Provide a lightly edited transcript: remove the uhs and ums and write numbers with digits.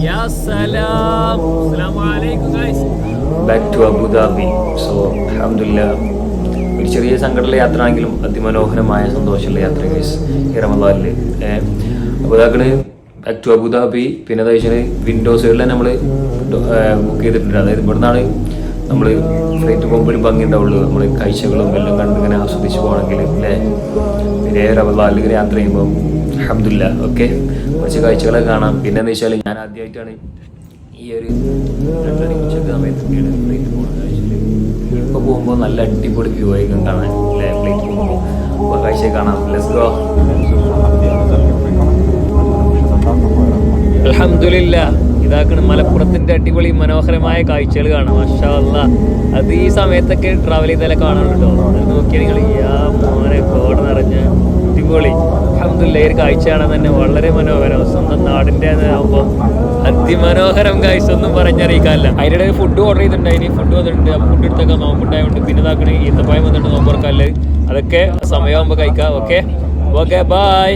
യാ സലാം. അസ്സലാമു അലൈക്കും guys. Back to Abu Dhabi. So അൽഹംദുലില്ലാ, ഒരു ചെറിയ സങ്കടമുള്ള യാത്ര ആണെങ്കിലും അതിമനോഹരമായ സന്തോഷമുള്ള യാത്ര ഗൈസ് ഈ റമദാനിൽ. അപ്പോൾ ഇതാക്കണ് ബാക്ക് ടു അബുദാബി. പിന്നെ എന്താ വെച്ചാൽ വിൻഡോസുകളിൽ നമ്മൾ ബുക്ക് ചെയ്തിട്ടുണ്ട്. അതായത് ഇവിടെ നിന്നാണ് നമ്മൾ ഫ്ലൈറ്റ് പോകുമ്പോൾ ഒരു ഭംഗി ഉണ്ടാവുള്ളൂ, നമ്മൾ കാഴ്ചകളും എല്ലാം കണ്ട് ഇങ്ങനെ ആസ്വദിച്ച് പോകണമെങ്കിൽ അല്ലേ. പിന്നെ റമദാനിൽ ഇങ്ങനെ യാത്ര ചെയ്യുമ്പോൾ അൽഹംദുലില്ലാ ഓക്കെ കുറച്ച് കാഴ്ചകളൊക്കെ കാണാം. പിന്നെ എന്താ വെച്ചാൽ ഞാൻ ആദ്യമായിട്ടാണ് ഈ ഒരു 2 മണി ഉച്ചയ്ക്ക് സമയത്തൊക്കെയാണ് ഫ്ലൈറ്റ് പോകുന്നത്. ഇപ്പോൾ പോകുമ്പോൾ നല്ല അടിപൊളി വ്യൂ ആയിരിക്കും കാണാൻ അല്ലേ. ഫ്ലൈറ്റ് പോകുമ്പോൾ അപ്പോൾ കാഴ്ച കാണാം. Let's go. അൽഹംദുലില്ലാ, ഇതാക്കണ് മലപ്പുറത്തിൻ്റെ അടിപൊളി മനോഹരമായ കാഴ്ചകൾ കാണാം. മാഷാ അല്ലാഹ്. അത് ഈ സമയത്തൊക്കെ ട്രാവൽ ചെയ്താലേ കാണാൻ കേട്ടോ. അത് നോക്കിയാൽ നിങ്ങൾ മോനെ കോട നിറഞ്ഞ അടിപൊളി. അൽഹംദുലില്ലാ, ഈ ഒരു കാഴ്ച കാണാൻ തന്നെ വളരെ മനോഹരം. സ്വന്തം നാടിൻ്റെ ആകുമ്പോൾ അതിമനോഹരം കാഴ്ച ഒന്നും പറഞ്ഞറിയിക്കാല്ല. അതിനിടെ ഫുഡ് ഓർഡർ ചെയ്തിട്ടുണ്ട്. അതിന് ഫുഡ് വന്നിട്ടുണ്ട്. അപ്പോൾ ഫുഡ് എടുത്തൊക്കെ നോമ്പുണ്ടായതുകൊണ്ട് പിന്നെ ഇതാക്കണേ ഈത്തപ്പായം വന്നിട്ട് നോമ്പ് തുറക്കാല്ലേ. അതൊക്കെ സമയമാകുമ്പോൾ കഴിക്കാം. Okay okay, by.